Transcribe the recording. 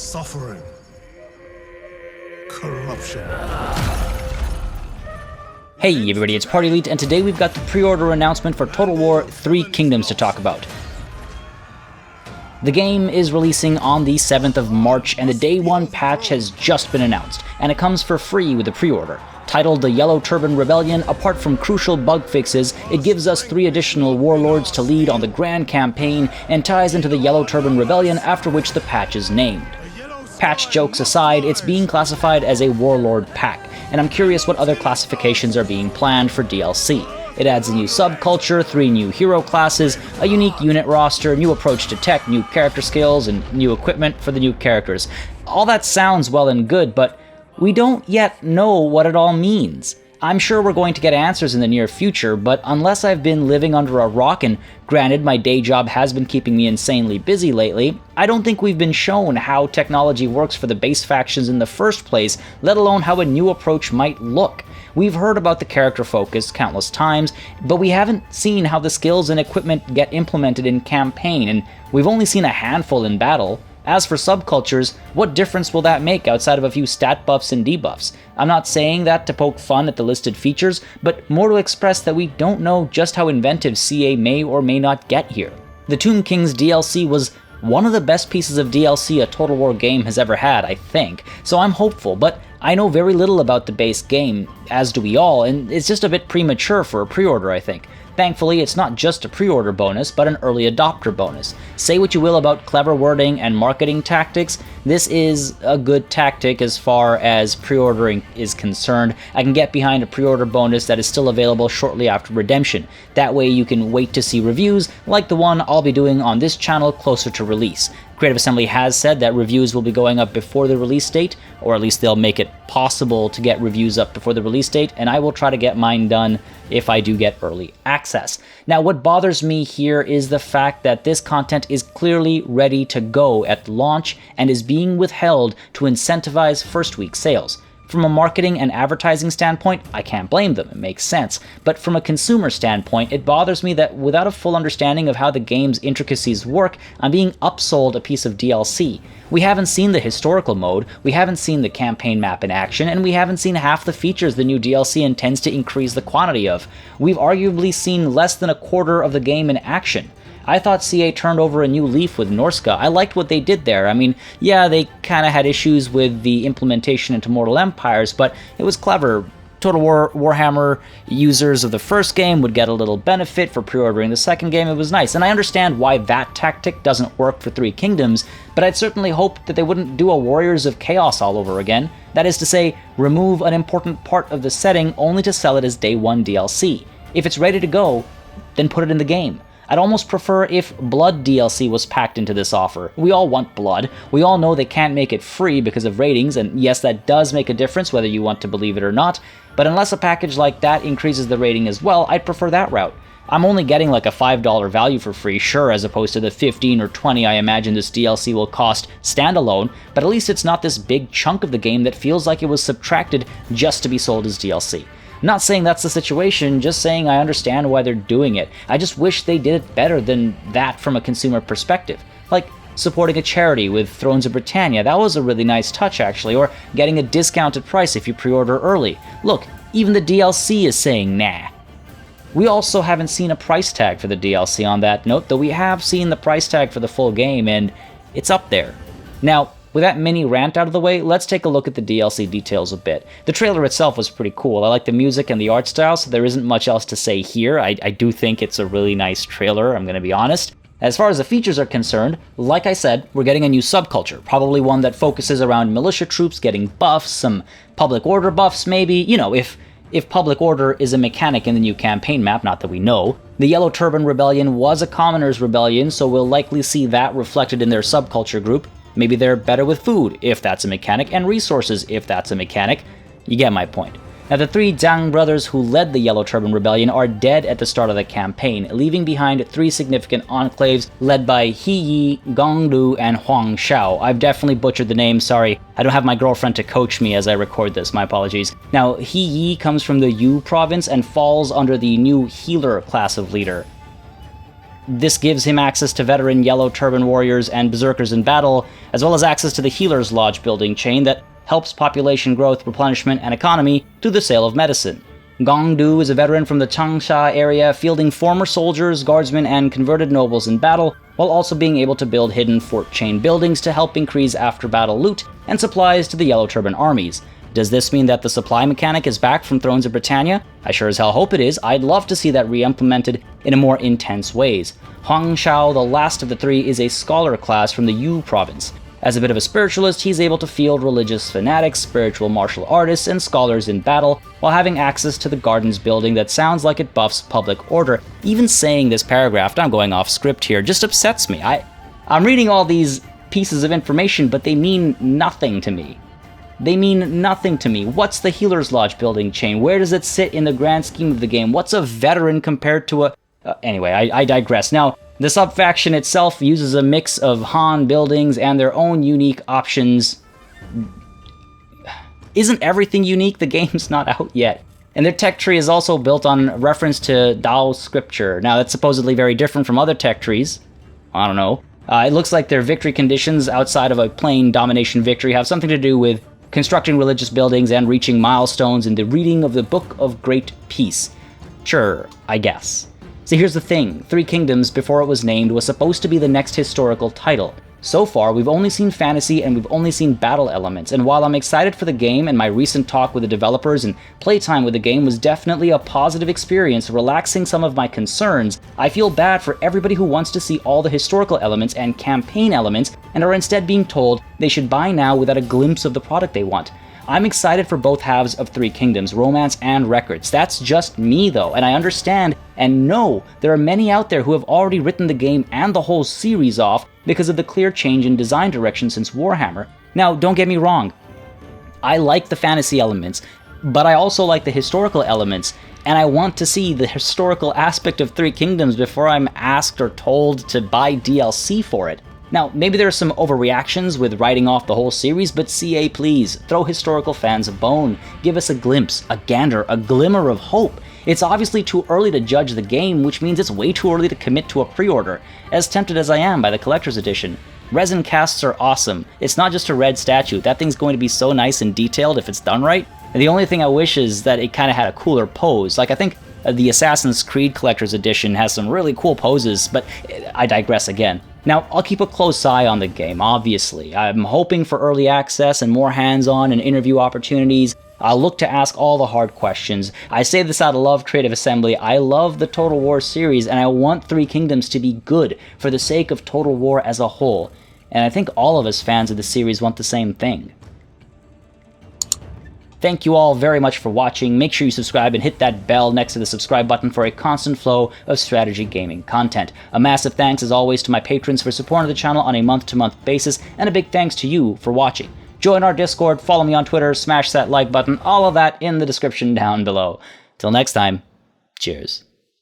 suffering, corruption. Hey everybody, it's Party Elite, and today we've got the pre-order announcement for Total War 3 Kingdoms to talk about. The game is releasing on the 7th of March, and the Day 1 patch has just been announced, and it comes for free with the pre-order. Titled the Yellow Turban Rebellion, apart from crucial bug fixes, it gives us 3 additional warlords to lead on the grand campaign, and ties into the Yellow Turban Rebellion, after which the patch is named. Patch jokes aside, it's being classified as a warlord pack, and I'm curious what other classifications are being planned for DLC. It adds a new subculture, 3 new hero classes, a unique unit roster, new approach to tech, new character skills, and new equipment for the new characters. All that sounds well and good, but we don't yet know what it all means. I'm sure we're going to get answers in the near future, but unless I've been living under a rock, and granted my day job has been keeping me insanely busy lately, I don't think we've been shown how technology works for the base factions in the first place, let alone how a new approach might look. We've heard about the character focus countless times, but we haven't seen how the skills and equipment get implemented in campaign, and we've only seen a handful in battle. As for subcultures, what difference will that make outside of a few stat buffs and debuffs? I'm not saying that to poke fun at the listed features, but more to express that we don't know just how inventive CA may or may not get here. The Tomb King's DLC was one of the best pieces of DLC a Total War game has ever had, I think, so I'm hopeful, but I know very little about the base game, as do we all, and it's just a bit premature for a pre-order, I think. Thankfully, it's not just a pre-order bonus, but an early adopter bonus. Say what you will about clever wording and marketing tactics, this is a good tactic as far as pre-ordering is concerned. I can get behind a pre-order bonus that is still available shortly after redemption. That way you can wait to see reviews, like the one I'll be doing on this channel closer to release. Creative Assembly has said that reviews will be going up before the release date, or at least they'll make it possible to get reviews up before the release date, and I will try to get mine done if I do get early access. Now, what bothers me here is the fact that this content is clearly ready to go at launch and is being withheld to incentivize first week sales. From a marketing and advertising standpoint, I can't blame them, it makes sense. But from a consumer standpoint, it bothers me that without a full understanding of how the game's intricacies work, I'm being upsold a piece of DLC. We haven't seen the historical mode, we haven't seen the campaign map in action, and we haven't seen half the features the new DLC intends to increase the quantity of. We've arguably seen less than a quarter of the game in action. I thought CA turned over a new leaf with Norska. I liked what they did there. I mean, yeah, they kinda had issues with the implementation into Mortal Empires, but it was clever. Total War Warhammer users of the first game would get a little benefit for pre-ordering the second game. It was nice, and I understand why that tactic doesn't work for 3 Kingdoms, but I'd certainly hope that they wouldn't do a Warriors of Chaos all over again. That is to say, remove an important part of the setting only to sell it as Day 1 DLC. If it's ready to go, then put it in the game. I'd almost prefer if Blood DLC was packed into this offer. We all want Blood. We all know they can't make it free because of ratings, and yes, that does make a difference whether you want to believe it or not, but unless a package like that increases the rating as well, I'd prefer that route. I'm only getting like a $5 value for free, sure, as opposed to the 15 or 20 I imagine this DLC will cost standalone, but at least it's not this big chunk of the game that feels like it was subtracted just to be sold as DLC. Not saying that's the situation, just saying I understand why they're doing it. I just wish they did it better than that from a consumer perspective. Like supporting a charity with Thrones of Britannia, that was a really nice touch actually, or getting a discounted price if you pre-order early. Look, even the DLC is saying nah. We also haven't seen a price tag for the DLC on that note, though we have seen the price tag for the full game, and it's up there. Now, with that mini rant out of the way, let's take a look at the DLC details a bit. The trailer itself was pretty cool. I like the music and the art style, so there isn't much else to say here. I do think it's a really nice trailer, I'm gonna be honest. As far as the features are concerned, like I said, we're getting a new subculture, probably one that focuses around militia troops getting buffs, some public order buffs maybe, you know, if public order is a mechanic in the new campaign map, not that we know. The Yellow Turban Rebellion was a commoners' rebellion, so we'll likely see that reflected in their subculture group. Maybe they're better with food, if that's a mechanic, and resources, if that's a mechanic. You get my point. Now, the 3 Zhang brothers who led the Yellow Turban Rebellion are dead at the start of the campaign, leaving behind 3 significant enclaves led by He Yi, Gongdu, and Huang Shao. I've definitely butchered the name, sorry. I don't have my girlfriend to coach me as I record this, my apologies. Now, He Yi comes from the Yu province and falls under the new healer class of leader. this gives him access to veteran Yellow Turban warriors and berserkers in battle, as well as access to the Healer's Lodge building chain that helps population growth, replenishment, and economy through the sale of medicine. Gongdu is a veteran from the Changsha area, fielding former soldiers, guardsmen, and converted nobles in battle, while also being able to build hidden fort chain buildings to help increase after-battle loot and supplies to the Yellow Turban armies. Does this mean that the supply mechanic is back from Thrones of Britannia? I sure as hell hope it is. I'd love to see that re-implemented in a more intense ways. Huang Shao, the last of the three, is a scholar class from the Yu province. As a bit of a spiritualist, he's able to field religious fanatics, spiritual martial artists, and scholars in battle, while having access to the Gardens building that sounds like it buffs public order. Even saying this paragraph, I'm going off script here, just upsets me. I'm reading all these pieces of information, but they mean nothing to me. They mean nothing to me. What's the Healer's Lodge building chain? Where does it sit in the grand scheme of the game? What's a veteran compared to a... Anyway, I digress. Now, the sub-faction itself uses a mix of Han buildings and their own unique options. Isn't everything unique? The game's not out yet. And their tech tree is also built on reference to Dao scripture. Now, that's supposedly very different from other tech trees. I don't know. It looks like their victory conditions outside of a plain domination victory have something to do with constructing religious buildings and reaching milestones in the reading of the Book of Great Peace. Sure, I guess. See, here's the thing. Three Kingdoms, before it was named, was supposed to be the next historical title. So far, we've only seen fantasy and we've only seen battle elements, and while I'm excited for the game and my recent talk with the developers and playtime with the game was definitely a positive experience, relaxing some of my concerns, I feel bad for everybody who wants to see all the historical elements and campaign elements and are instead being told they should buy now without a glimpse of the product they want. I'm excited for both halves of Three Kingdoms, romance and records. That's just me though, and I understand and know there are many out there who have already written the game and the whole series off because of the clear change in design direction since Warhammer. Now, don't get me wrong, I like the fantasy elements, but I also like the historical elements, and I want to see the historical aspect of Three Kingdoms before I'm asked or told to buy DLC for it. Now, maybe there are some overreactions with writing off the whole series, but CA please, throw historical fans a bone. Give us a glimpse, a gander, a glimmer of hope. It's obviously too early to judge the game, which means it's way too early to commit to a pre-order, as tempted as I am by the collector's edition. Resin casts are awesome. It's not just a red statue, that thing's going to be so nice and detailed if it's done right. And the only thing I wish is that it kind of had a cooler pose. Like, I think the Assassin's Creed Collector's Edition has some really cool poses, but I digress again. Now, I'll keep a close eye on the game, obviously. I'm hoping for early access and more hands-on and interview opportunities. I'll look to ask all the hard questions. I say this out of love, Creative Assembly. I love the Total War series, and I want Three Kingdoms to be good for the sake of Total War as a whole. And I think all of us fans of the series want the same thing. Thank you all very much for watching. Make sure you subscribe and hit that bell next to the subscribe button for a constant flow of strategy gaming content. A massive thanks as always to my patrons for supporting the channel on a month-to-month basis, and a big thanks to you for watching. Join our Discord, follow me on Twitter, smash that like button, all of that in the description down below. Till next time, cheers.